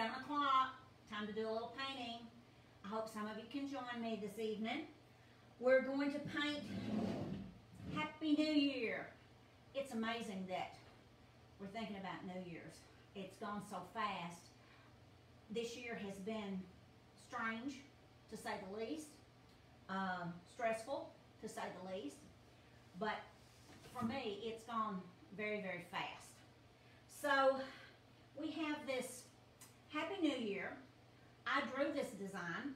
7 o'clock, time to do a little painting. I hope some of you can join me this evening. We're going to paint Happy New Year. It's amazing that we're thinking about New Year's. It's gone so fast. This year has been strange, to say the least, stressful, to say the least, but for me, it's gone very, very fast. So we have this Happy New Year. I drew this design.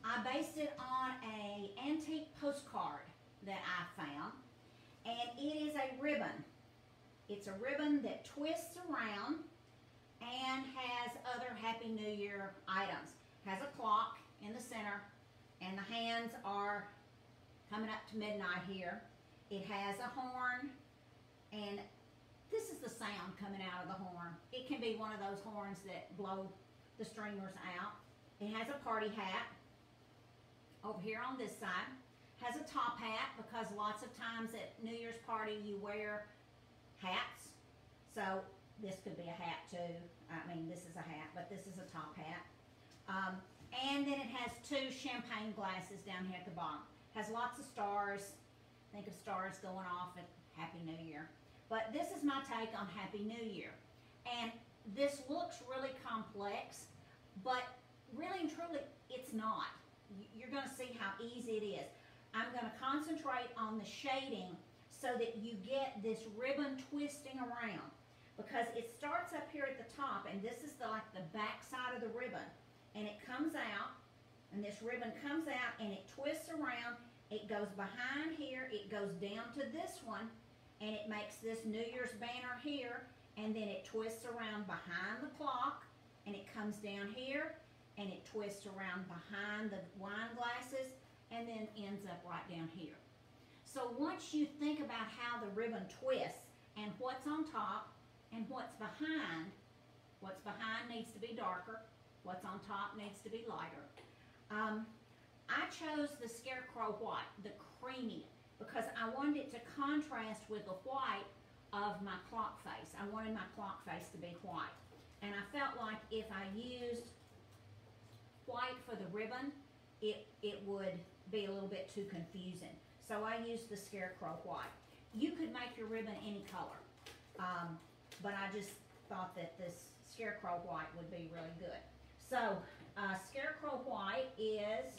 I based it on an antique postcard that I found, and it is a ribbon. It's a ribbon that twists around and has other Happy New Year items. Has a clock in the center, and the hands are coming up to midnight here. It has a horn, and this is the sound coming out of the horn. It can be one of those horns that blow the streamers out. It has a party hat over here on this side. Has a top hat because lots of times at New Year's party you wear hats. So this could be a hat too. I mean, this is a hat, but this is a top hat. And then it has 2 champagne glasses down here at the bottom. Has lots of stars. Think of stars going off at Happy New Year. But this is my take on Happy New Year. And this looks really complex, but really and truly, it's not. You're going to see how easy it is. I'm going to concentrate on the shading so that you get this ribbon twisting around, because it starts up here at the top, and this is like the back side of the ribbon, and it comes out, and this ribbon comes out, and it twists around. It goes behind here, it goes down to this one, and it makes this New Year's banner here, and then it twists around behind the clock, and it comes down here, and it twists around behind the wine glasses, and then ends up right down here. So once you think about how the ribbon twists, and what's on top, and what's behind needs to be darker, what's on top needs to be lighter. I chose the Scarecrow white, the creamy, because I wanted it to contrast with the white of my clock face. I wanted my clock face to be white. And I felt like if I used white for the ribbon, it would be a little bit too confusing. So I used the Scarecrow white. You could make your ribbon any color, but I just thought that this Scarecrow white would be really good. So Scarecrow white is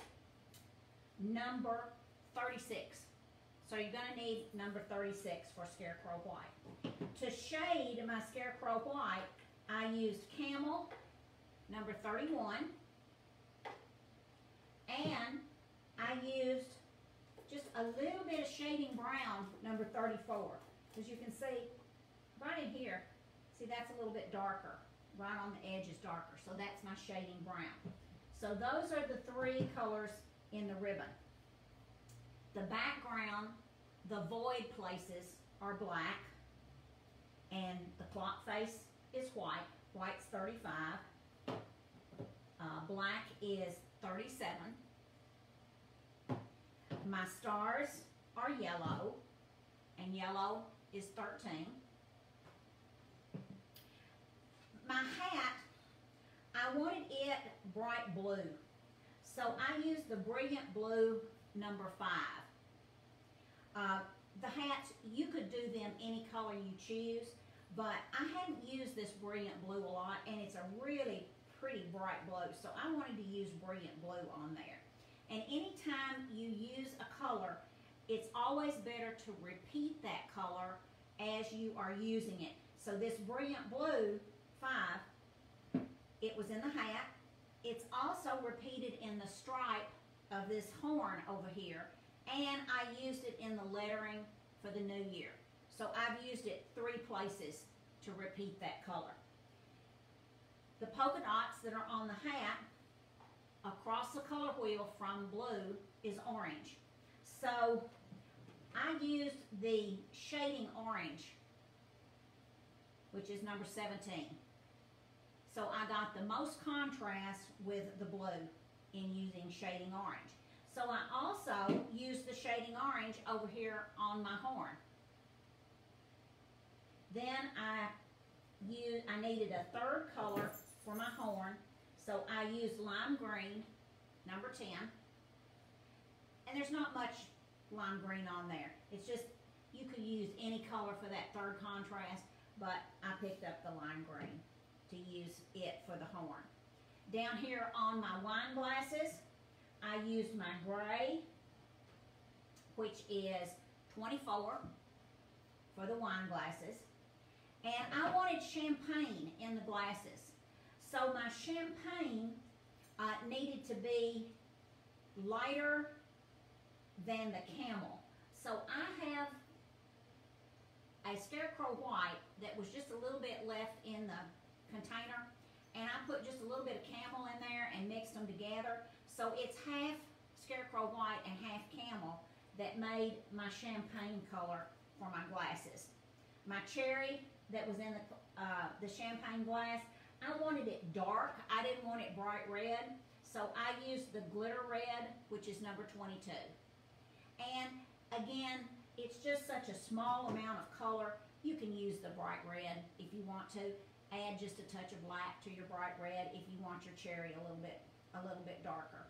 number 36. So you're going to need number 36 for Scarecrow white. To shade my Scarecrow white, I used Camel, number 31, and I used just a little bit of shading brown, number 34. As you can see, right in here, see that's a little bit darker. Right on the edge is darker, so that's my shading brown. So those are the 3 colors in the ribbon. The background, the void places are black, and the clock face is white. White's 35. Black is 37. My stars are yellow, and yellow is 13. My hat, I wanted it bright blue, so I used the Brilliant Blue number 5. The hats, you could do them any color you choose, but I hadn't used this Brilliant Blue a lot, and it's a really pretty bright blue, so I wanted to use Brilliant Blue on there. And anytime you use a color, it's always better to repeat that color as you are using it. So this Brilliant Blue 5, it was in the hat. It's also repeated in the stripe of this horn over here, and I used it in the lettering for the new year. So I've used it 3 places to repeat that color. The polka dots that are on the hat across the color wheel from blue is orange. So I used the shading orange, which is number 17. So I got the most contrast with the blue in using shading orange. So I also used the shading orange over here on my horn. Then I needed a 3rd color for my horn. So I used lime green, number 10. And there's not much lime green on there. It's just, you could use any color for that third contrast, but I picked up the lime green to use it for the horn. Down here on my wine glasses, I used my gray, which is 24 for the wine glasses. And I wanted champagne in the glasses. So my champagne needed to be lighter than the camel. So I have a Scarecrow white that was just a little bit left in the container, and I put just a little bit of camel in there and mixed them together. So it's half Scarecrow white and half camel that made my champagne color for my glasses. My cherry that was in the champagne glass, I wanted it dark. I didn't want it bright red, so I used the glitter red, which is number 22. And again, it's just such a small amount of color. You can use the bright red if you want to. Add just a touch of black to your bright red if you want your cherry a little bit darker.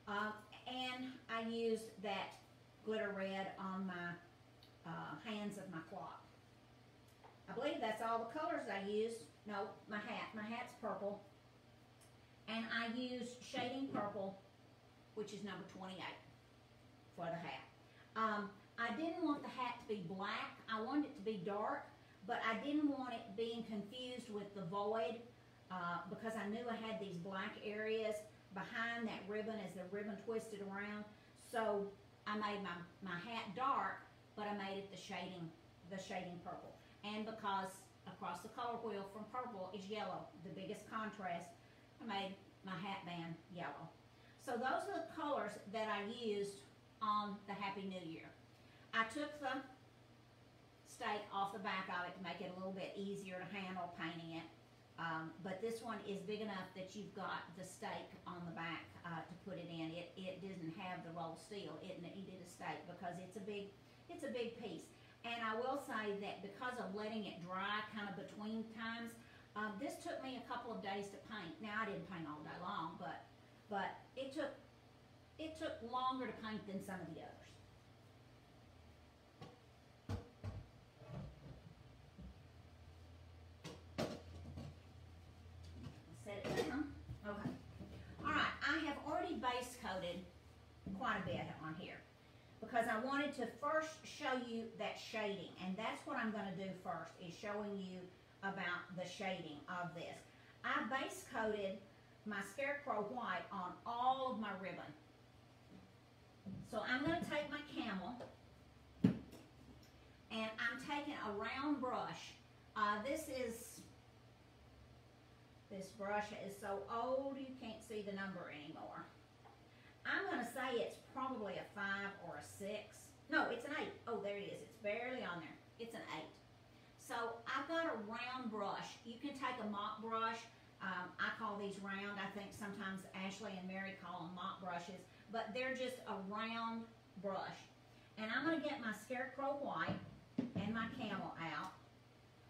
And I used that glitter red on my hands of my clock. I believe that's all the colors I used. No, my hat. My hat's purple. And I used shading purple, which is number 28 for the hat. I didn't want the hat to be black. I wanted it to be dark, but I didn't want it being confused with the void because I knew I had these black areas behind that ribbon as the ribbon twisted around. So I made my hat dark, but I made it the shading purple. And because across the color wheel from purple is yellow, the biggest contrast, I made my hat band yellow. So those are the colors that I used on the Happy New Year. I took the stake off the back of it to make it a little bit easier to handle painting it. But this one is big enough that you've got the stake on the back to put it in. It didn't have the rolled steel. It needed a stake because it's a big piece. And I will say that because of letting it dry kind of between times, this took me a couple of days to paint. Now I didn't paint all day long, but it took longer to paint than some of the others. Set it down. Okay. All right. I have already base coated quite a bit on here because I wanted to first show you that shading, and that's what I'm going to do first, is showing you about the shading of this. I base coated my Scarecrow white on all of my ribbon. So I'm going to take my camel, and I'm taking a round brush. This brush is so old you can't see the number anymore. I'm going to say it's probably a 5 or a 6. No, it's an 8. Oh, there it is. It's barely on there. It's an 8. So I've got a round brush. You can take a mop brush. I call these round. I think sometimes Ashley and Mary call them mop brushes, but they're just a round brush. And I'm going to get my Scarecrow white and my camel out.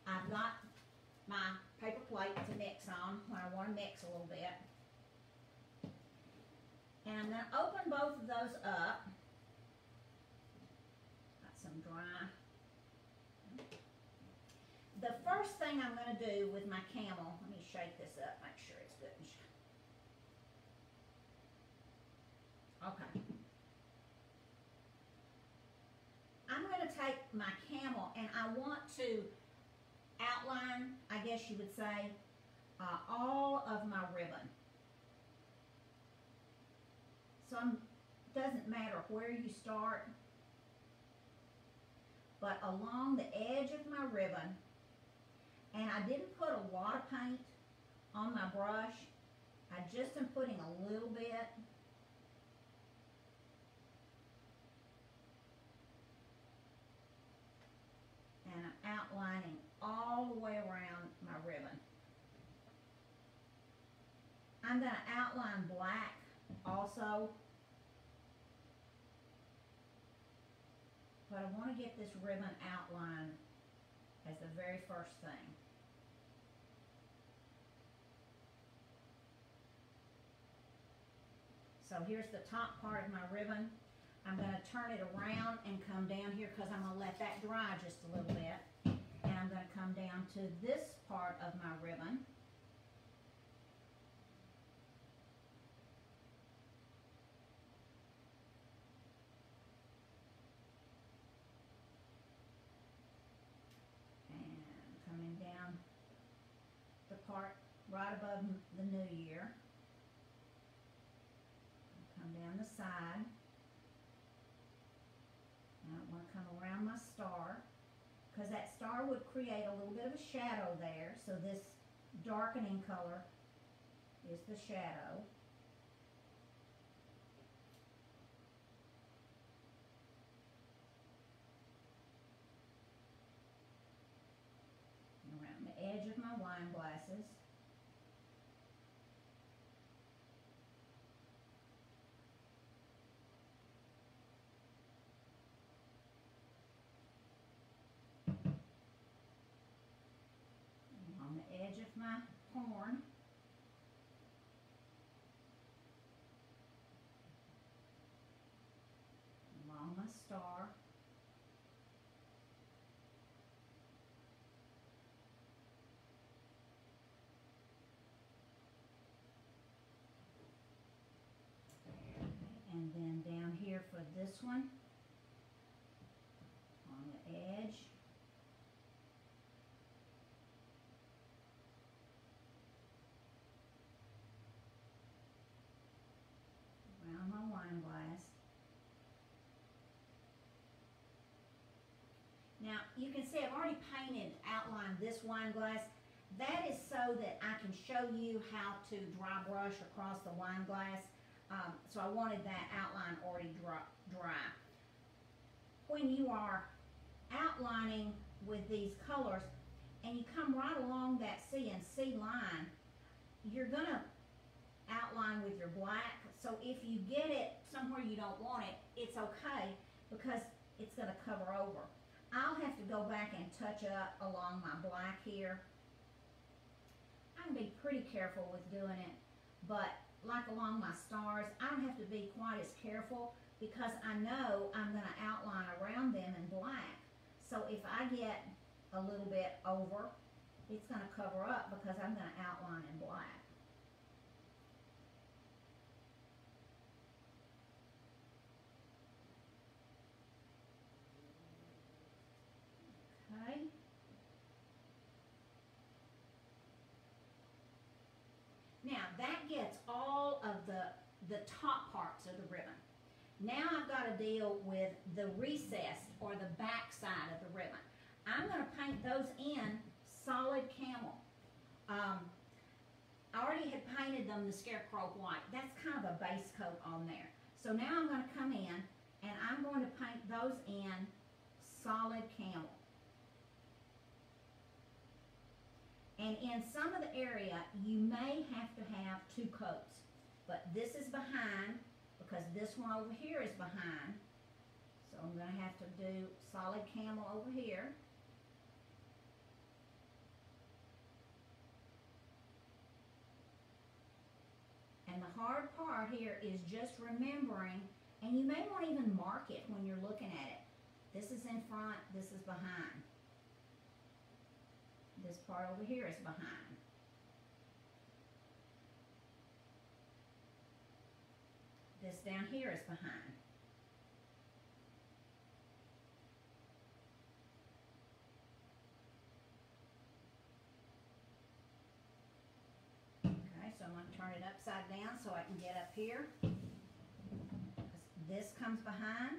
I've got my paper plate to mix on when I want to mix a little bit. And I'm going to open both of those up. Got some dry. The first thing I'm going to do with my camel, let me shake this up, make sure it's good. Okay. I'm going to take my camel and I want to outline, I guess you would say, all of my ribbon. So it doesn't matter where you start, but along the edge of my ribbon, and I didn't put a lot of paint on my brush, I just am putting a little bit. And I'm outlining all the way around my ribbon. I'm going to outline black also, but I want to get this ribbon outlined as the very first thing. So here's the top part of my ribbon. I'm going to turn it around and come down here because I'm going to let that dry just a little bit. And I'm going to come down to this part of my ribbon. And coming down the part right above the new year. Come down the side. Now I want to come around my star, because that star would create a little bit of a shadow there. So this darkening color is the shadow. And around the edge of my wine glasses. Edge of my horn. Along my star. And then down here for this one, on the edge. Around my wine glass. Now you can see I've already outlined this wine glass. That is so that I can show you how to dry brush across the wine glass. So I wanted that outline already dry. When you are outlining with these colors and you come right along that C and C line, you're going to outline with your black. So if you get it somewhere you don't want it, it's okay because it's going to cover over. I'll have to go back and touch up along my black here. I can be pretty careful with doing it, but like along my stars, I don't have to be quite as careful because I know I'm going to outline around them in black. So if I get a little bit over, it's going to cover up because I'm going to outline in black. Okay. Now that gets all of the top parts of the ribbon. Now I've got to deal with the recessed or the back side of the ribbon. I'm going to paint those in solid camel. I already had painted them the scarecrow white. That's kind of a base coat on there. So now I'm going to come in and I'm going to paint those in solid camel. And in some of the area, you may have to have two coats. But this is behind because this one over here is behind. So I'm going to have to do solid camel over here. And the hard part here is just remembering, and you may want to even mark it when you're looking at it. This is in front, this is behind. This part over here is behind. This down here is behind. Okay, so I'm going to turn it upside down so I can get up here. This comes behind.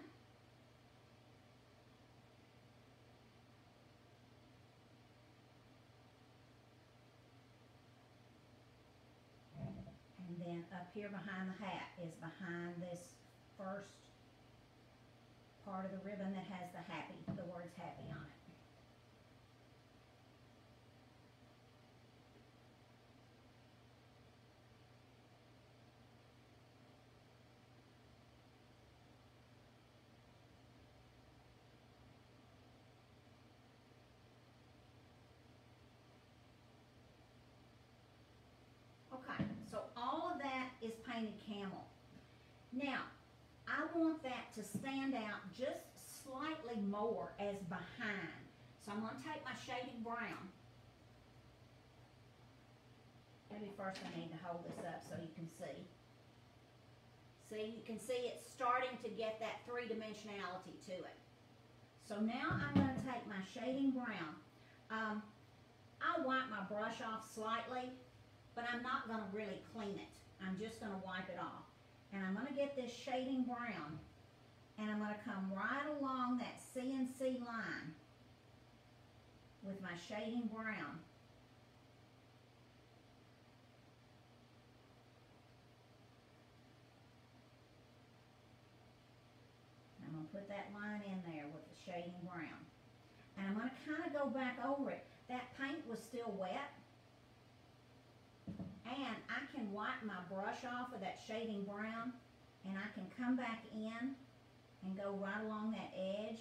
And then up here behind the hat is behind this first part of the ribbon that has the words happy on it. Okay, so all of that is painted camel. Now, I want that to stand out just slightly more as behind. So I'm going to take my shading brown. Maybe first I need to hold this up so you can see. See, you can see it's starting to get that three-dimensionality to it. So now I'm going to take my shading brown. I'll wipe my brush off slightly, but I'm not going to really clean it. I'm just going to wipe it off. And I'm going to get this shading brown, and I'm going to come right along that CNC line with my shading brown. I'm going to put that line in there with the shading brown. And I'm going to kind of go back over it. That paint was still wet. And I can wipe my brush off of that shading brown, and I can come back in and go right along that edge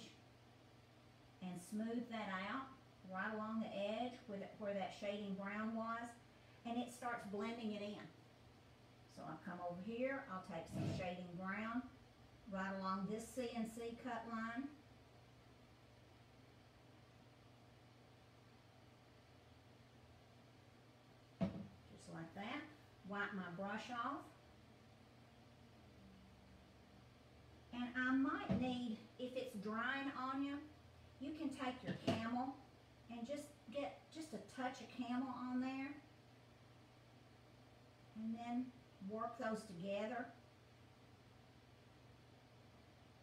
and smooth that out right along the edge where that shading brown was, and it starts blending it in. So I'll come over here, I'll take some shading brown right along this CNC cut line. Just like that. Wipe my brush off. And I might need, if it's drying on you, you can take your camel and just get just a touch of camel on there. And then work those together.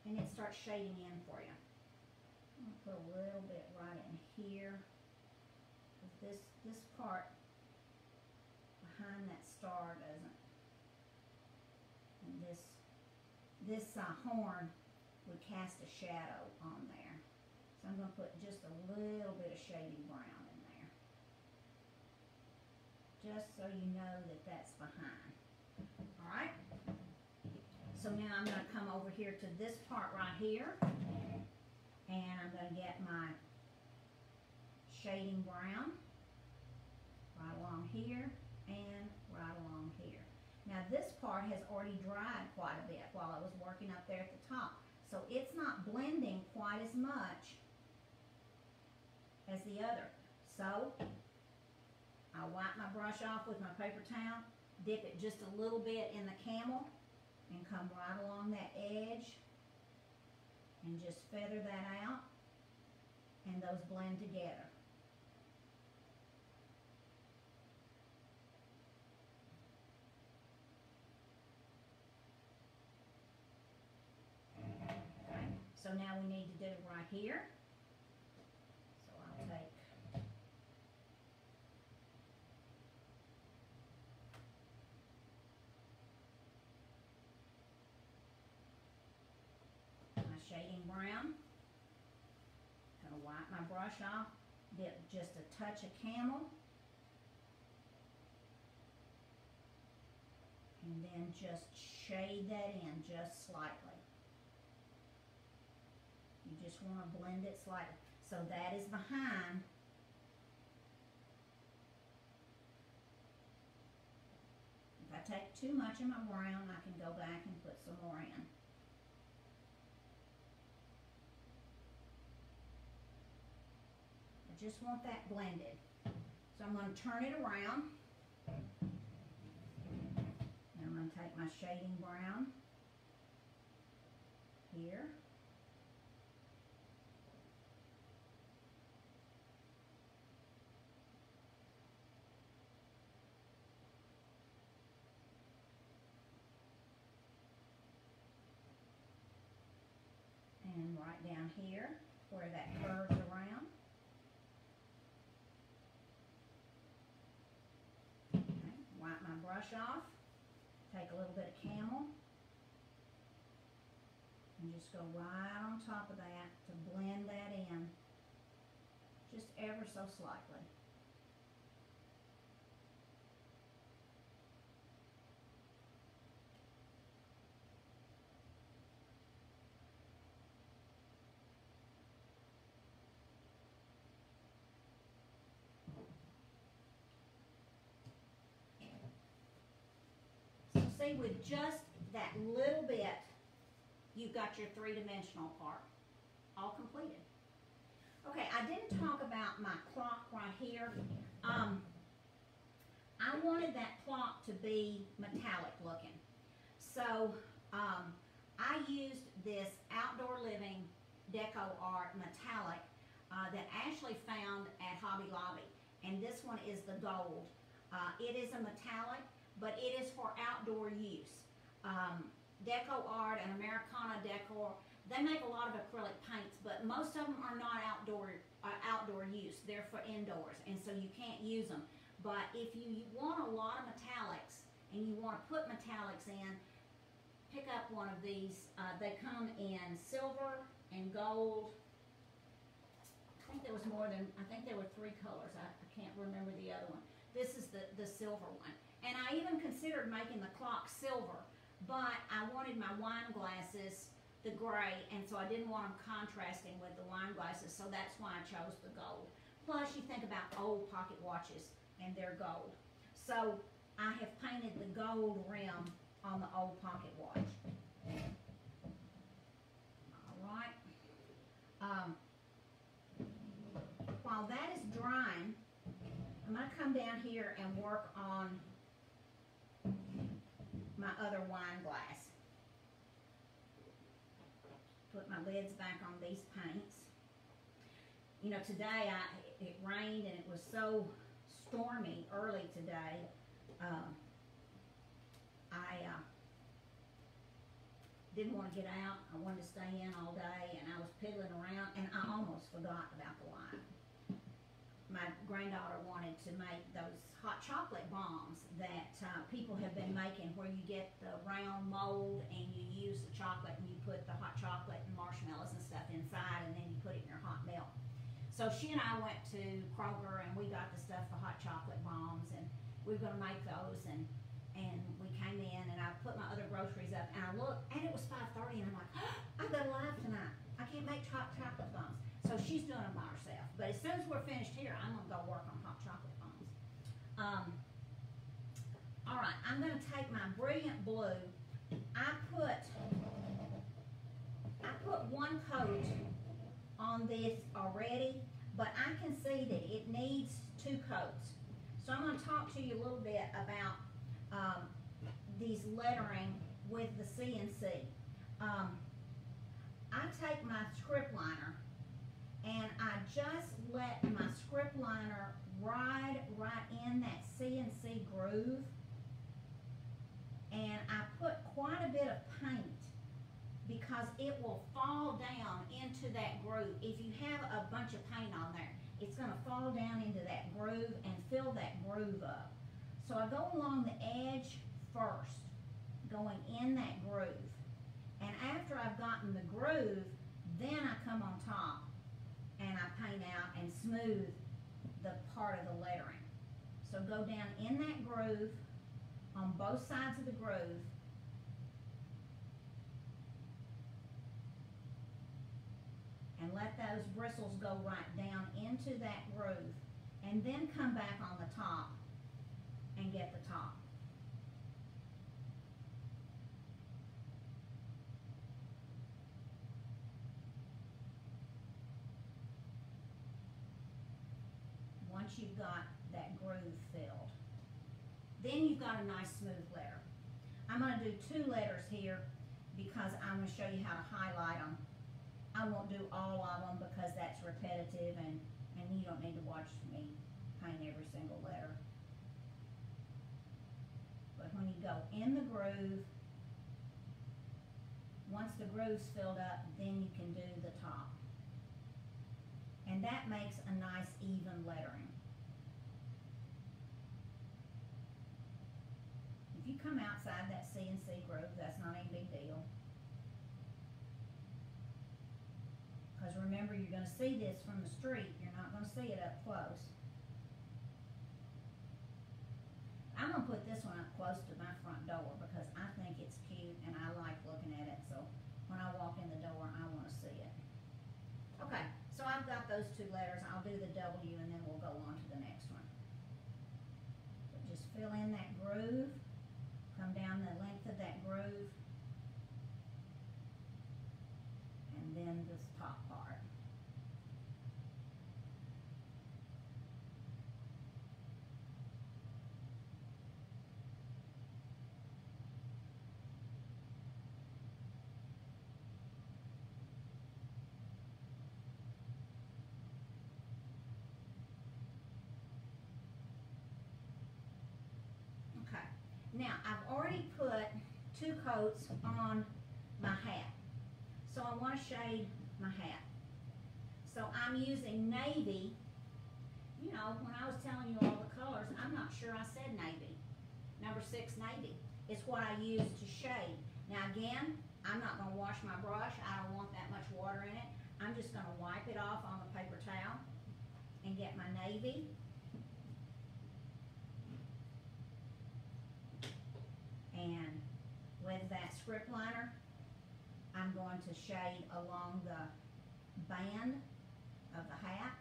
And it starts shading in for you. I'm going to put a little bit right in here. This part behind that star doesn't. And this horn would cast a shadow on there. So I'm going to put just a little bit of shading brown in there. Just so you know that that's behind. Alright? So now I'm going to come over here to this part right here. And I'm going to get my shading brown right along here and right along here. Now this part has already dried quite a bit while I was working up there at the top. So it's not blending quite as much as the other. So I'll wipe my brush off with my paper towel, dip it just a little bit in the camel, and come right along that edge and just feather that out, and those blend together. Okay, so now we need to do it right here. So I'll take shading brown. Gonna wipe my brush off, dip just a touch of camel, and then just shade that in just slightly. You just want to blend it slightly. So that is behind. If I take too much of my brown, I can go back and put some more in. Just want that blended. So I'm going to turn it around. And I'm going to take my shading brown here. And right down here where that curves around. Wipe my brush off, take a little bit of camel, and just go right on top of that to blend that in, just ever so slightly. See, with just that little bit, you've got your three-dimensional part all completed. Okay, I didn't talk about my clock right here. I wanted that clock to be metallic looking. So I used this Outdoor Living Deco Art metallic that Ashley found at Hobby Lobby. And this one is the gold. It is a metallic, but it is for outdoor use. Deco Art and Americana Decor, they make a lot of acrylic paints, but most of them are not outdoor use. They're for indoors, and so you can't use them. But if you want a lot of metallics and you want to put metallics in, pick up one of these. They come in silver and gold. I think there was more than, I think there were 3 colors. I can't remember the other one. This is the silver one. And I even considered making the clock silver, but I wanted my wine glasses the gray, and so I didn't want them contrasting with the wine glasses, so that's why I chose the gold. Plus, you think about old pocket watches, and they're gold. So I have painted the gold rim on the old pocket watch. All right. While that is drying, I'm going to come down here and work on my other wine glass. Put my lids back on these paints. You know, today it rained and it was so stormy early today. I didn't want to get out. I wanted to stay in all day, and I was piddling around, and I almost forgot about the wine. My granddaughter wanted to make those hot chocolate bombs that people have been making, where you get the round mold and you use the chocolate and you put the hot chocolate and marshmallows and stuff inside, and then you put it in your hot milk. So she and I went to Kroger and we got the stuff for hot chocolate bombs, and we were going to make those, and we came in and I put my other groceries up and I looked and it was 5:30 and I'm like, oh, I've got a live tonight. I can't make hot chocolate bombs. So she's doing them by herself. But as soon as we're finished here, I'm going to go work on hot chocolate bombs. All right, I'm going to take my Brilliant Blue. I put 1 coat on this already, but I can see that it needs 2 coats. So I'm going to talk to you a little bit about these lettering with the CNC. I take my script liner and I just let my script liner ride right in that CNC groove, and I put quite a bit of paint because it will fall down into that groove. If you have a bunch of paint on there, it's going to fall down into that groove and fill that groove up. So I go along the edge first, going in that groove. And after I've gotten the groove, then I come on top and I paint out and smooth the part of the lettering. So go down in that groove on both sides of the groove. And let those bristles go right down into that groove. And then come back on the top and get the top. Once you've got that groove filled, then you've got a nice smooth letter. I'm going to do 2 letters here because I'm going to show you how to highlight them. I won't do all of them because that's repetitive, and you don't need to watch me paint every single letter. But when you go in the groove, once the groove's filled up, then you can do the top. And that makes a nice even lettering. If you come outside that CNC groove, that's not any big deal. Because remember, you're going to see this from the street. You're not going to see it up close. I'm going to put this one up close to my front door because I think it's cute and I like looking at it. So when I walk in the door, I want to see it. Okay, so I've got those 2 letters. I'll do the W and then we'll go on to the next one. But just fill in that groove. Come down the length of that groove. Okay, now I've already put 2 coats on my hat. So I want to shade my hat. So I'm using navy. You know, when I was telling you all the colors, I'm not sure I said navy. Number 6 navy. It's what I use to shade. Now again, I'm not going to wash my brush. I don't want that much water in it. I'm just going to wipe it off on the paper towel and get my navy. And with that script liner, I'm going to shade along the band of the hat,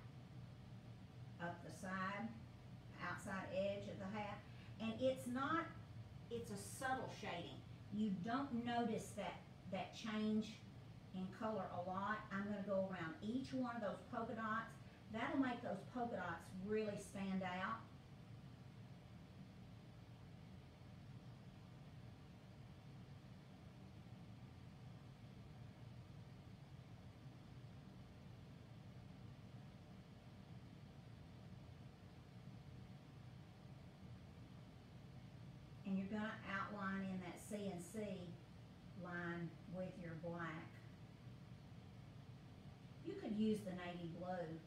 up the side, outside edge of the hat. And it's a subtle shading. You don't notice that change in color a lot. I'm going to go around each one of those polka dots. That'll make those polka dots really stand out. And you're going to outline in that CNC line with your black. You could use the navy blue,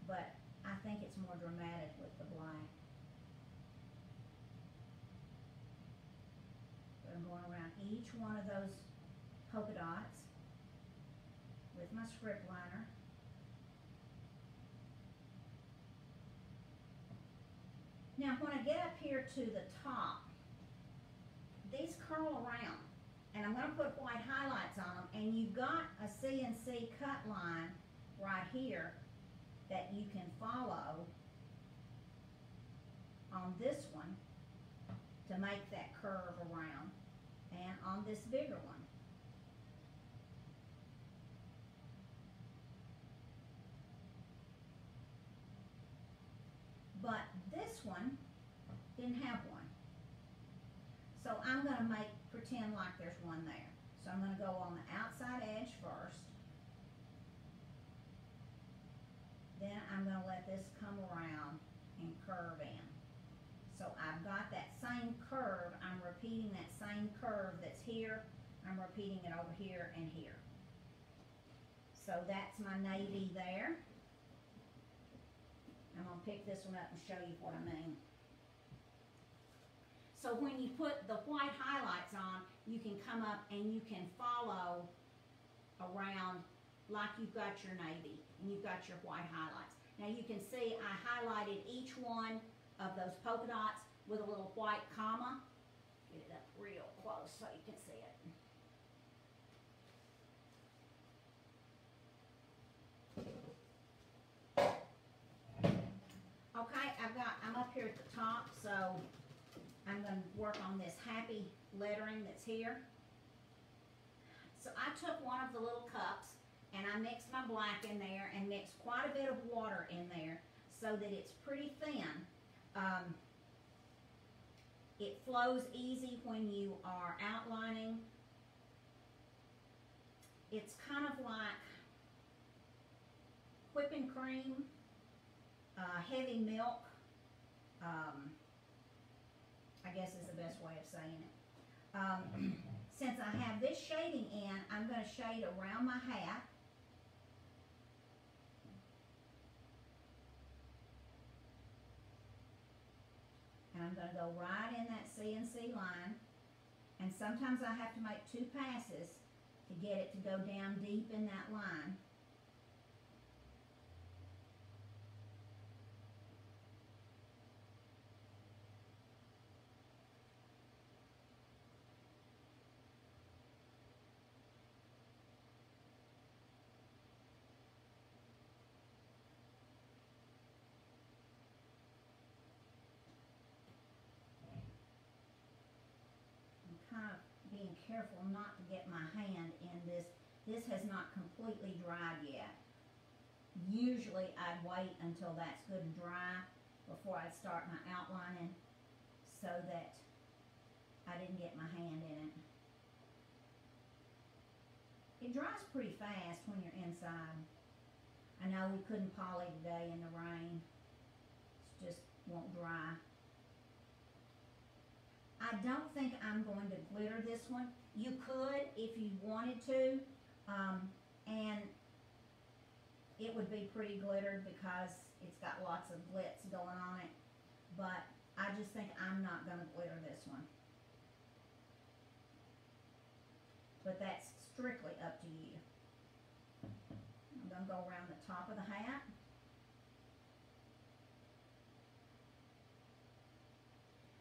but I think it's more dramatic with the black. But I'm going around each one of those polka dots with my script liner. Now when I get up here to the top, these curl around, and I'm going to put white highlights on them, and you've got a CNC cut line right here that you can follow on this one to make that curve around, and on this bigger one. But this one didn't have one. So I'm going to pretend like there's one there. So I'm going to go on the outside edge first. Then I'm going to let this come around and curve in. So I've got that same curve. I'm repeating that same curve that's here. I'm repeating it over here and here. So that's my navy there. I'm going to pick this one up and show you what I mean. So when you put the white highlights on, you can come up and you can follow around like you've got your navy and you've got your white highlights. Now you can see I highlighted each one of those polka dots with a little white comma. Get it up real close so you can see it. Okay, I'm up here at the top, so I'm going to work on this happy lettering that's here. So I took one of the little cups and I mixed my black in there and mixed quite a bit of water in there so that it's pretty thin. It flows easy when you are outlining. It's kind of like whipping cream, heavy milk, I guess is the best way of saying it. Since I have this shading in, I'm going to shade around my hat. And I'm going to go right in that CNC line. And sometimes I have to make 2 passes to get it to go down deep in that line. Kind of being careful not to get my hand in this. This has not completely dried yet. Usually I'd wait until that's good and dry before I'd start my outlining so that I didn't get my hand in it. It dries pretty fast when you're inside. I know we couldn't poly today in the rain. It just won't dry. I I don't think I'm going to glitter this one. You could if you wanted to, and it would be pretty glittered because it's got lots of glitz going on it, but I just think I'm not going to glitter this one. But that's strictly up to you. I'm going to go around the top of the hat.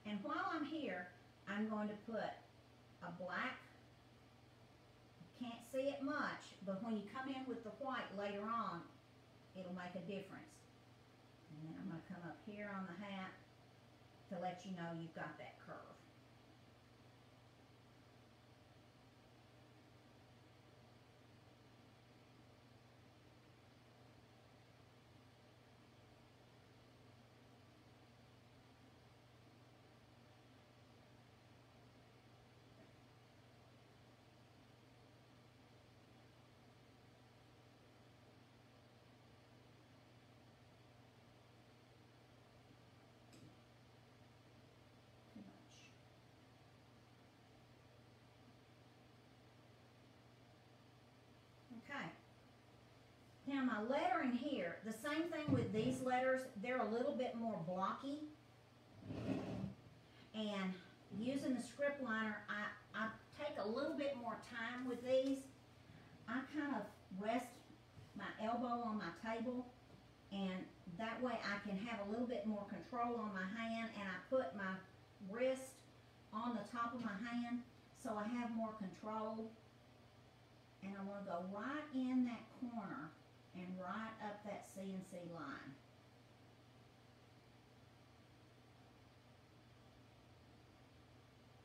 And while I'm here, I'm going to put a black, can't see it much, but when you come in with the white later on, it'll make a difference. And then I'm going to come up here on the hat to let you know you've got that curve. Too much. Okay. Now my lettering here, the same thing with these letters, they're a little bit more blocky. And using the script liner, I take a little bit more time with these. I kind of rest my elbow on my table, and that way I can have a little bit more control on my hand, and I put my wrist on the top of my hand so I have more control. And I want to go right in that corner and right up that CNC line.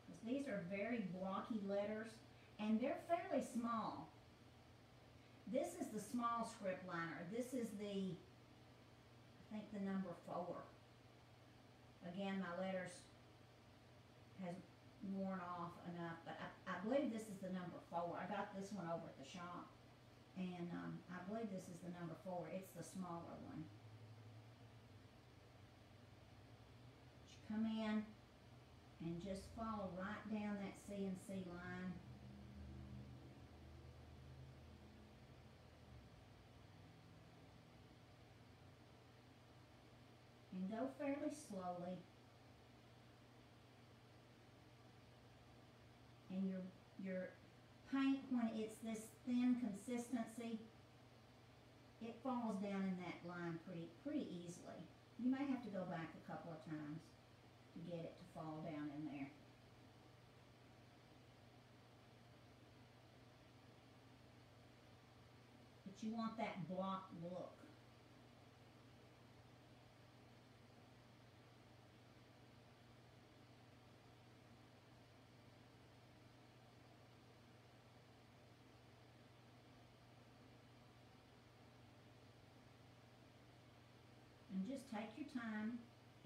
Because these are very blocky letters, and they're fairly small. This is the small script liner. This is the, I think, the number 4. Again, my letters has worn off enough, but I believe this is the number 4. I got this one over at the shop, and I believe this is the number 4. It's the smaller one. You come in and just follow right down that CNC line. And go fairly slowly. And your paint, when it's this thin consistency, it falls down in that line pretty easily. You may have to go back a couple of times to get it to fall down in there. But you want that block look. And just take your time.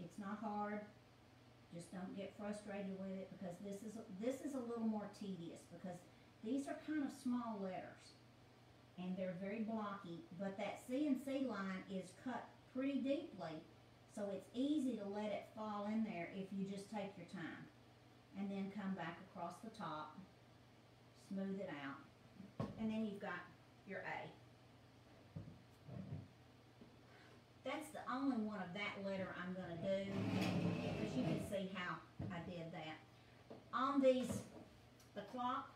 It's not hard. Just don't get frustrated with it, because this is a little more tedious, because these are kind of small letters and they're very blocky, but that CNC line is cut pretty deeply, so it's easy to let it fall in there if you just take your time. And then come back across the top, smooth it out, and then you've got your A. That's the only one of that letter I'm going to do, because you can see how I did that. On the clock,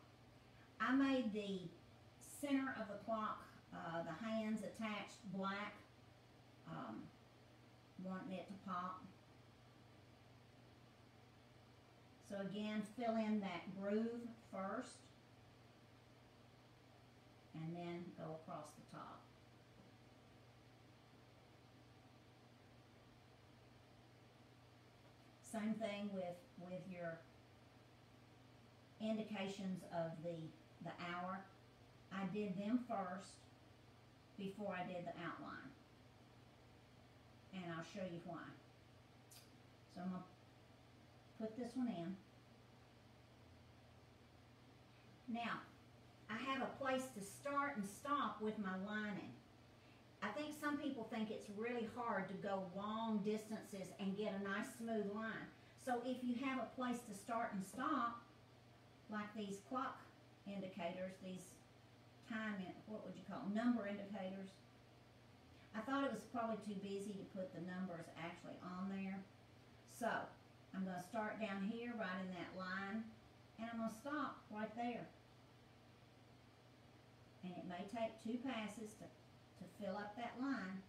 I made the center of the clock, the hands attached black, wanting it to pop. So again, fill in that groove first, and then go across the top. Same thing with your indications of the hour. I did them first before I did the outline. And I'll show you why. So I'm going to put this one in. Now, I have a place to start and stop with my lining. I think some people think it's really hard to go long distances and get a nice smooth line. So if you have a place to start and stop, like these clock indicators, these what would you call them, number indicators. I thought it was probably too busy to put the numbers actually on there. So I'm going to start down here right in that line, and I'm going to stop right there. And it may take 2 passes to fill up that line,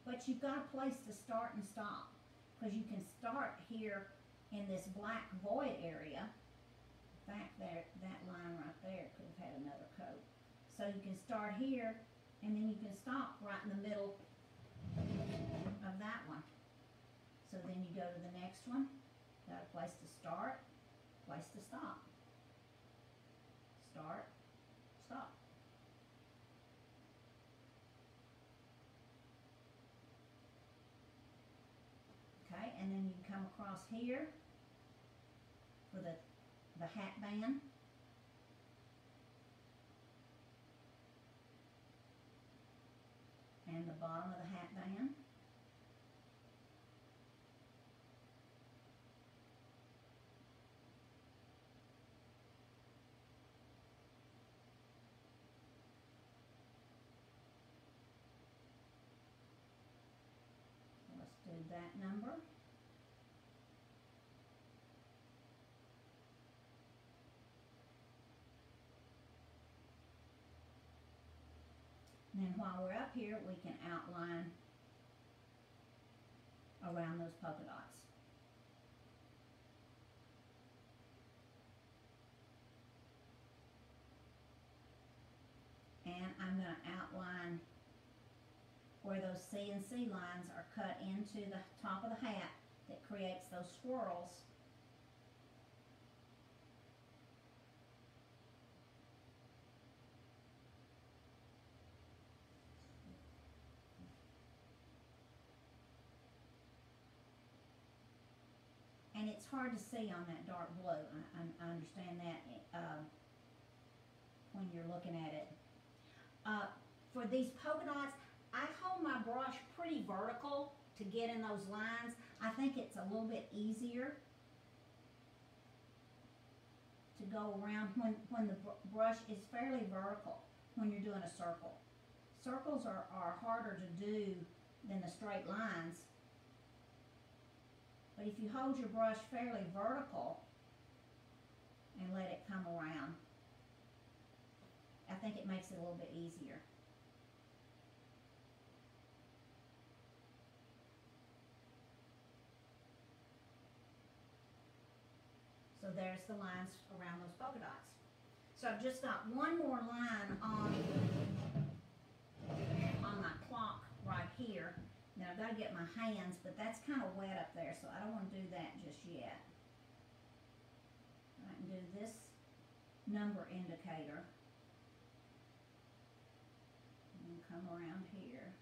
but you've got a place to start and stop, because you can start here in this black void area. In fact, there, that line right there could have had another coat. So you can start here, and then you can stop right in the middle of that one. So then you go to the next one, got a place to start, place to stop. Start, stop. Okay, and then you come across here for the hat band. And the bottom of the hat band. Let's do that number. And then while we're up here, we can outline around those polka dots. And I'm going to outline where those CNC lines are cut into the top of the hat that creates those swirls. And it's hard to see on that dark blue. I understand that when you're looking at it. For these polka dots, I hold my brush pretty vertical to get in those lines. I think it's a little bit easier to go around when the brush is fairly vertical when you're doing a circle. Circles are harder to do than the straight lines. But if you hold your brush fairly vertical and let it come around, I think it makes it a little bit easier. So there's the lines around those polka dots. So I've just got one more line on my clock right here. Now I've got to get my hands, but that's kind of wet up there, so I don't want to do that just yet. I can do this number indicator. And come around here.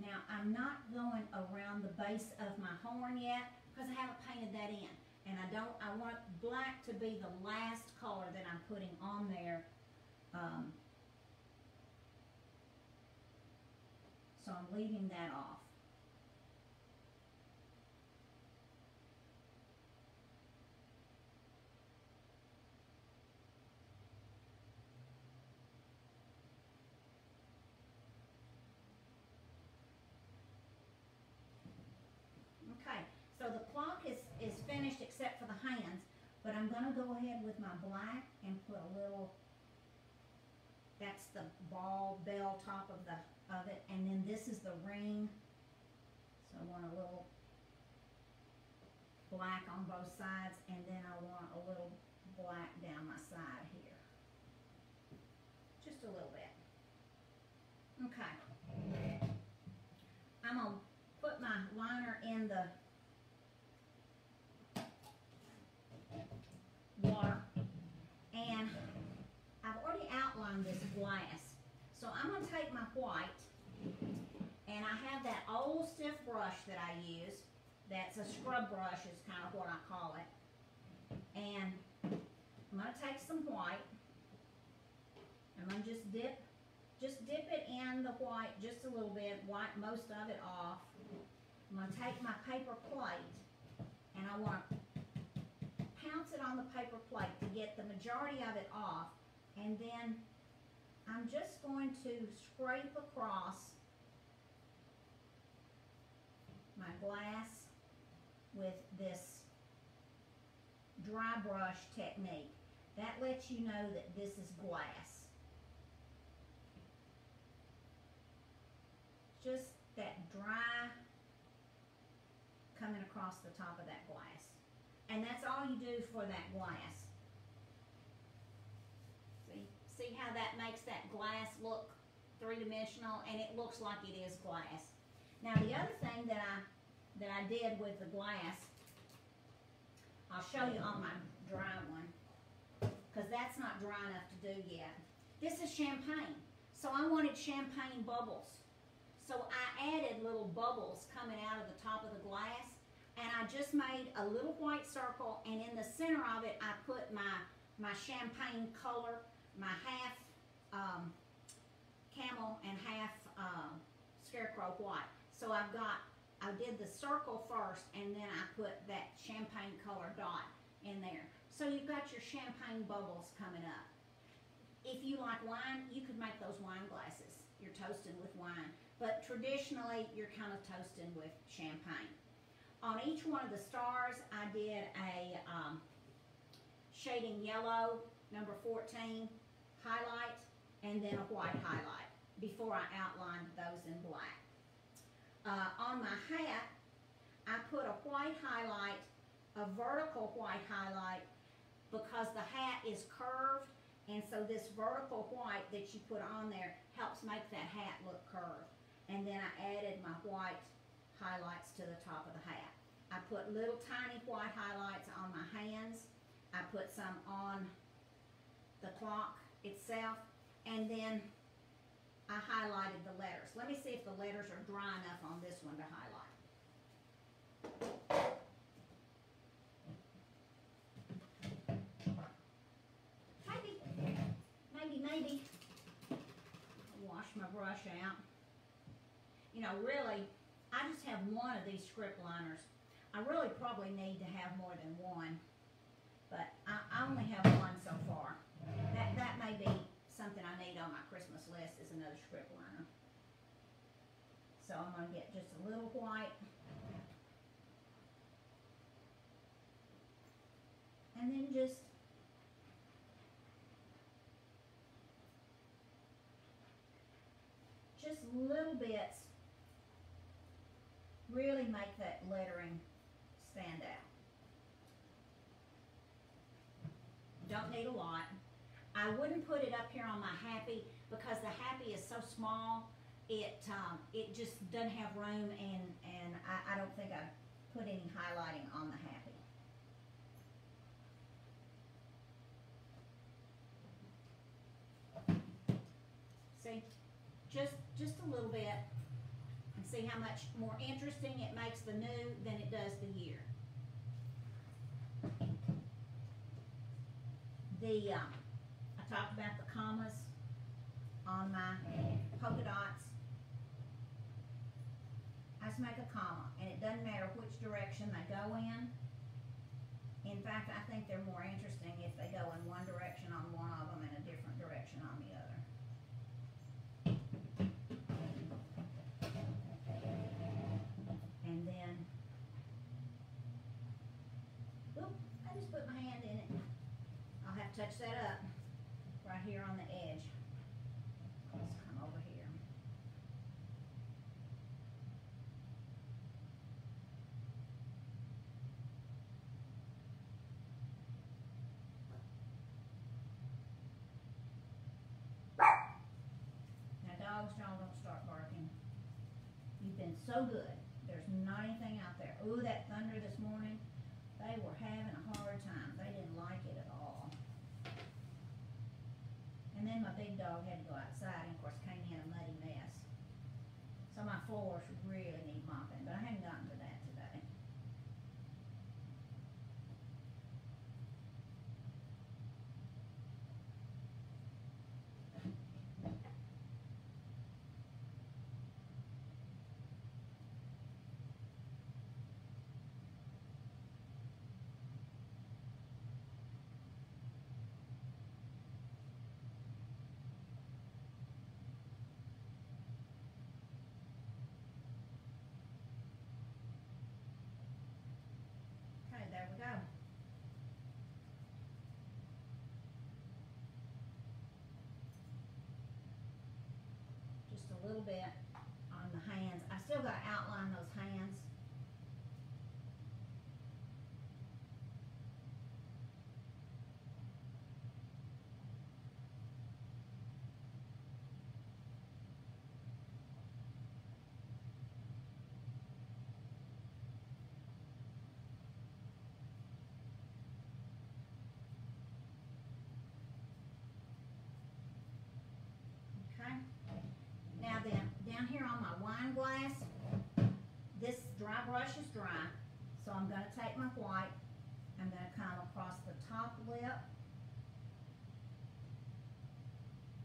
Now, I'm not going around the base of my horn yet because I haven't painted that in. And I want black to be the last color that I'm putting on there. So I'm leaving that off. Okay, so the clock is finished except for the hands, but I'm going to go ahead with my black and put a little, that's the ball bell top of it, and then this is the ring, so I want a little black on both sides, and then I want a little black down my side here, just a little bit. Okay, I'm going to put my liner in the water, and I've already outlined this glass. So I'm going to take my white, and I have that old stiff brush that I use, That's a scrub brush is kind of what I call it. And I'm going to take some white. I'm going to just dip it in the white just a little bit, wipe most of it off. I'm going to take my paper plate and I want to pounce it on the paper plate to get the majority of it off, and then I'm just going to scrape across my glass with this dry brush technique. That lets you know that this is glass. Just that dry coming across the top of that glass. And that's all you do for that glass. See how that makes that glass look three-dimensional, and it looks like it is glass. Now the other thing that I did with the glass, I'll show you on my dry one, because that's not dry enough to do yet. This is champagne, so I wanted champagne bubbles. So I added little bubbles coming out of the top of the glass, and I just made a little white circle, and in the center of it I put my champagne color, my half camel and half scarecrow white. So I did the circle first, and then I put that champagne color dot in there. So you've got your champagne bubbles coming up. If you like wine, you could make those wine glasses. You're toasting with wine. But traditionally, you're kind of toasting with champagne. On each one of the stars, I did a shading yellow, number 14, highlight, and then a white highlight before I outlined those in black. On my hat, I put a white highlight, a vertical white highlight, because the hat is curved, and so this vertical white that you put on there helps make that hat look curved. And then I added my white highlights to the top of the hat. I put little tiny white highlights on my hands. I put some on the clock itself, and then I highlighted the letters. Let me see if the letters are dry enough on this one to highlight. Maybe. Wash my brush out. You know, really, I just have one of these script liners. I really probably need to have more than one, but I only have one so far. That may be something I need on my Christmas list, is another script liner. So I'm going to get just a little white. And then just little bits really make that lettering stand out. Don't need a lot. I wouldn't put it up here on my happy because the happy is so small. It just doesn't have room, and I don't think I put any highlighting on the happy. See? Just a little bit, and see how much more interesting it makes the new than it does the year. I talked about the commas on my polka dots. I just make a comma, and it doesn't matter which direction they go in. In fact, I think they're more interesting if they go in one direction on one of them and a different direction on the other. And then, oop, I just put my hand in it. I'll have to touch that up right here on the edge. Let's come over here. Now dogs, y'all don't start barking. You've been so good. There's not anything out there. Ooh, that thunder this morning, they were having a hard time. They didn't like it at all. And then my big dog had to go outside and of course came in a muddy mess. So my floors really need mopping, but I haven't gotten to that today. go. Just a little bit on the hands. I still got to outline those hands. Okay. Now then, down here on my wine glass, this dry brush is dry, so I'm going to take my white, I'm going to come across the top lip,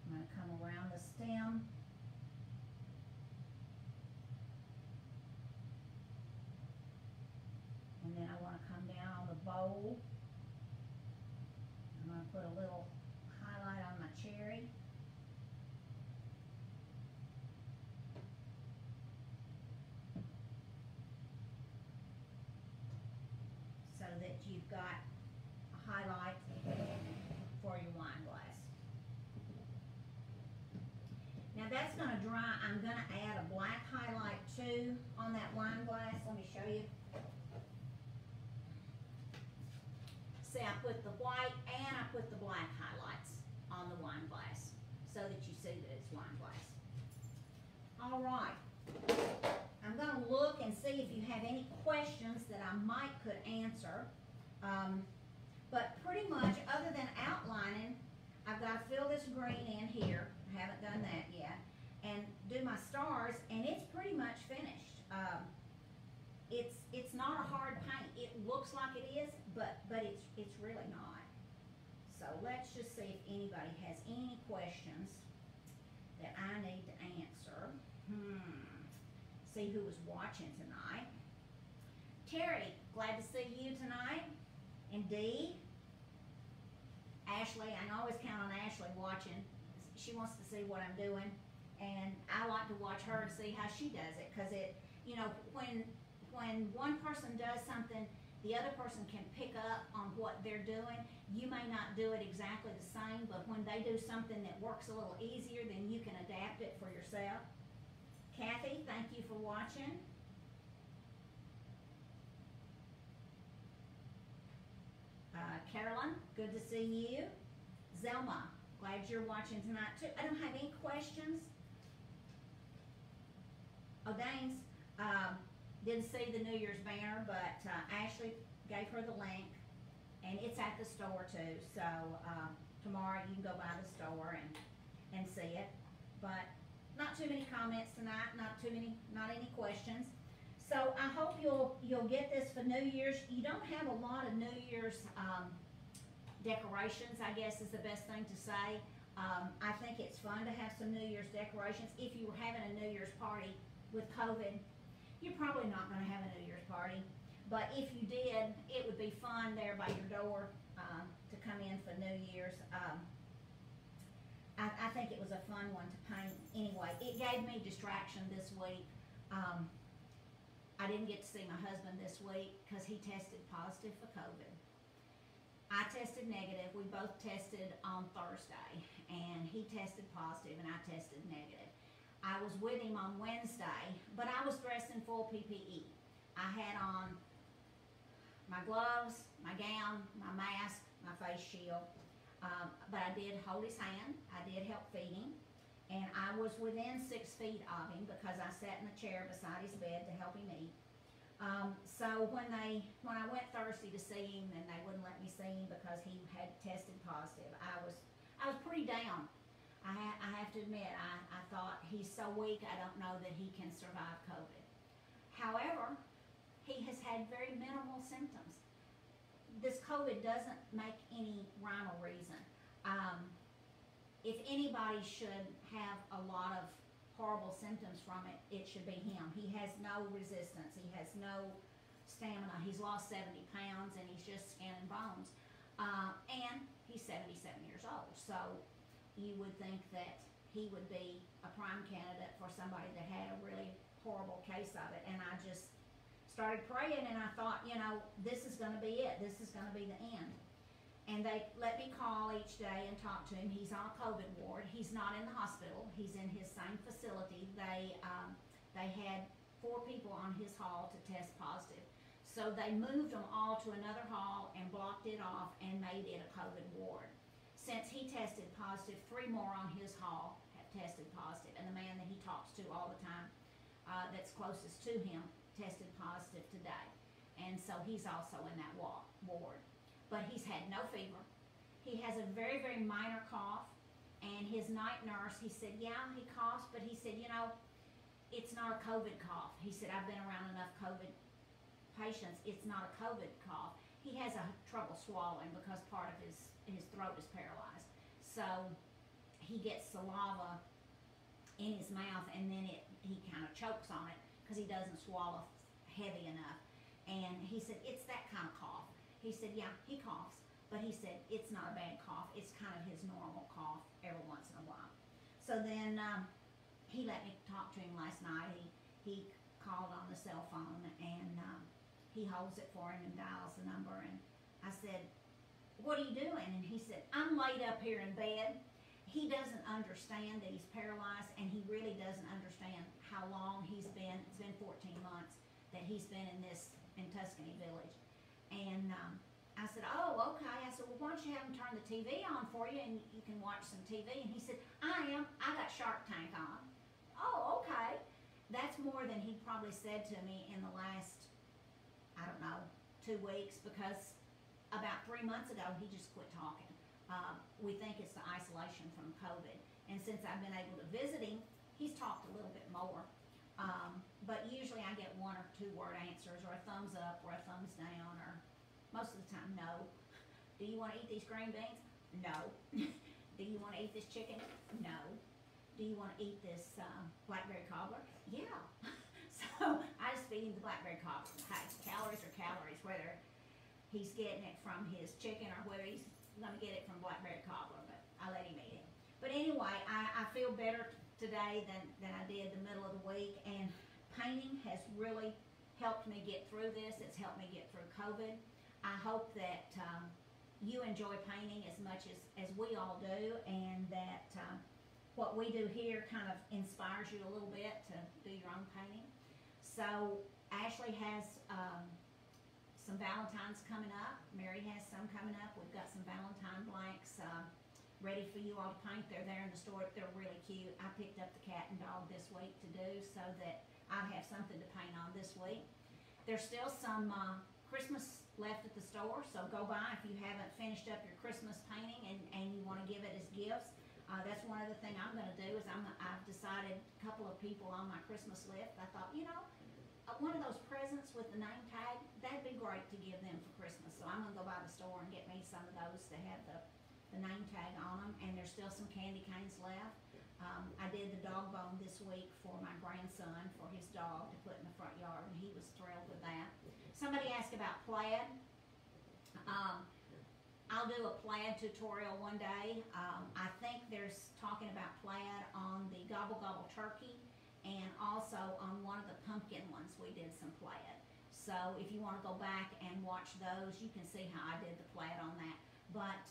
I'm going to come around the stem, and then I want to come down on the bowl. I'm going to put a little highlight on my cherry. So that you've got a highlight for your wine glass. Now that's going to dry. I'm going to add a black highlight too on that wine glass. Let me show you. See, I put the white and I put the black highlights on the wine glass so that you see that it's wine glass. All right. I'm going to look and see if you have any questions that I might could answer. But pretty much, other than outlining, I've got to fill this green in here. I haven't done that yet. And do my stars, and it's pretty much finished. It's not a hard paint. It looks like it is, but it's really not. So let's just see if anybody has any questions that I need to answer. See who was watching tonight. Terry, glad to see you tonight. And Dee. Ashley, I can always count on Ashley watching. She wants to see what I'm doing. And I like to watch her and see how she does it. Because when one person does something, the other person can pick up on what they're doing. You may not do it exactly the same, but when they do something that works a little easier, then you can adapt it for yourself. Kathy, thank you for watching. Carolyn, good to see you. Zelma, glad you're watching tonight too. I don't have any questions. O'Danes, didn't see the New Year's banner, but Ashley gave her the link, and it's at the store too. So tomorrow you can go by the store and see it. But not too many comments tonight. Not any questions. So I hope you'll get this for New Year's. You don't have a lot of New Year's decorations, I guess is the best thing to say. I think it's fun to have some New Year's decorations. If you were having a New Year's party with COVID, you're probably not going to have a New Year's party. But if you did, it would be fun there by your door to come in for New Year's. I think it was a fun one to paint anyway. It gave me distraction this week. I didn't get to see my husband this week because he tested positive for COVID. I tested negative. We both tested on Thursday, and he tested positive and I tested negative. I was with him on Wednesday, but I was dressed in full PPE. I had on my gloves, my gown, my mask, my face shield, but I did hold his hand. I did help feed him. And I was within 6 feet of him because I sat in the chair beside his bed to help him eat. So when I went Thursday to see him and they wouldn't let me see him because he had tested positive, I was pretty down. I have to admit, I thought he's so weak, I don't know that he can survive COVID. However, he has had very minimal symptoms. This COVID doesn't make any rhyme or reason. If anybody should have a lot of horrible symptoms from it, it should be him. He has no resistance. He has no stamina. He's lost 70 pounds and he's just skin and bones. And he's 77 years old. So you would think that he would be a prime candidate for somebody that had a really horrible case of it. And I just started praying, and I thought, you know, this is going to be it. This is going to be the end. And they let me call each day and talk to him. He's on a COVID ward. He's not in the hospital. He's in his same facility. They had 4 people on his hall to test positive. So they moved them all to another hall and blocked it off and made it a COVID ward. Since he tested positive, 3 more on his hall have tested positive. And the man that he talks to all the time that's closest to him tested positive today. And so he's also in that ward. But he's had no fever. He has a very, very minor cough. And his night nurse, he said, yeah, he coughs, but he said, you know, it's not a COVID cough. He said, I've been around enough COVID patients. It's not a COVID cough. He has trouble swallowing because part of his throat is paralyzed. So he gets saliva in his mouth, and then he kind of chokes on it because he doesn't swallow heavy enough. And he said, it's that kind of cough. He said, yeah, he coughs, but he said, it's not a bad cough. It's kind of his normal cough every once in a while. So then he let me talk to him last night. He called on the cell phone, and he holds it for him and dials the number. And I said, what are you doing? And he said, I'm laid up here in bed. He doesn't understand that he's paralyzed, and he really doesn't understand how long he's been. It's been 14 months that he's been in Tuscany Village. And I said, oh, okay. I said, well, why don't you have him turn the TV on for you, and you can watch some TV? And he said, I got Shark Tank on. Oh, okay. That's more than he probably said to me in the last, I don't know, 2 weeks, because about 3 months ago, he just quit talking. We think it's the isolation from COVID. And since I've been able to visit him, he's talked a little bit more. But usually I get 1 or 2 word answers, or a thumbs up, or a thumbs down, or most of the time, no. Do you want to eat these green beans? No. Do you want to eat this chicken? No. Do you want to eat this blackberry cobbler? Yeah. So I just feed him the blackberry cobbler. Hey, calories are calories, whether he's getting it from his chicken or whether he's going to get it from blackberry cobbler, but I let him eat it. But anyway, I feel better today than I did the middle of the week, and painting has really helped me get through this. It's helped me get through COVID. I hope that you enjoy painting as much as we all do, and that what we do here kind of inspires you a little bit to do your own painting. So Ashley has some Valentine's coming up. Mary has some coming up. We've got some Valentine blanks ready for you all to paint. They're there in the store. They're really cute. I picked up the cat and dog this week to do so that I'd have something to paint on this week. There's still some Christmas left at the store, so go by if you haven't finished up your Christmas painting and you want to give it as gifts. That's one of the things I'm going to do is I've decided a couple of people on my Christmas list. I thought, you know, one of those presents with the name tag, that'd be great to give them for Christmas. So I'm going to go by the store and get me some of those to have the name tag on them. And there's still some candy canes left. I did the dog bone this week for my grandson, for his dog to put in the front yard, and he was thrilled with that. Somebody asked about plaid. I'll do a plaid tutorial one day. I think there's talking about plaid on the Gobble Gobble turkey, and also on one of the pumpkin ones we did some plaid. So if you want to go back and watch those, you can see how I did the plaid on that. But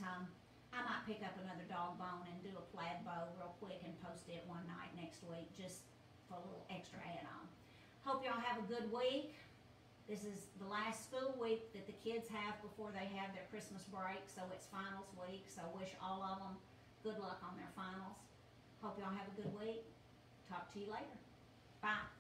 I might pick up another dog bone and do a plaid bow real quick and post it one night next week just for a little extra add-on. Hope y'all have a good week. This is the last school week that the kids have before they have their Christmas break, so it's finals week. So wish all of them good luck on their finals. Hope y'all have a good week. Talk to you later. Bye.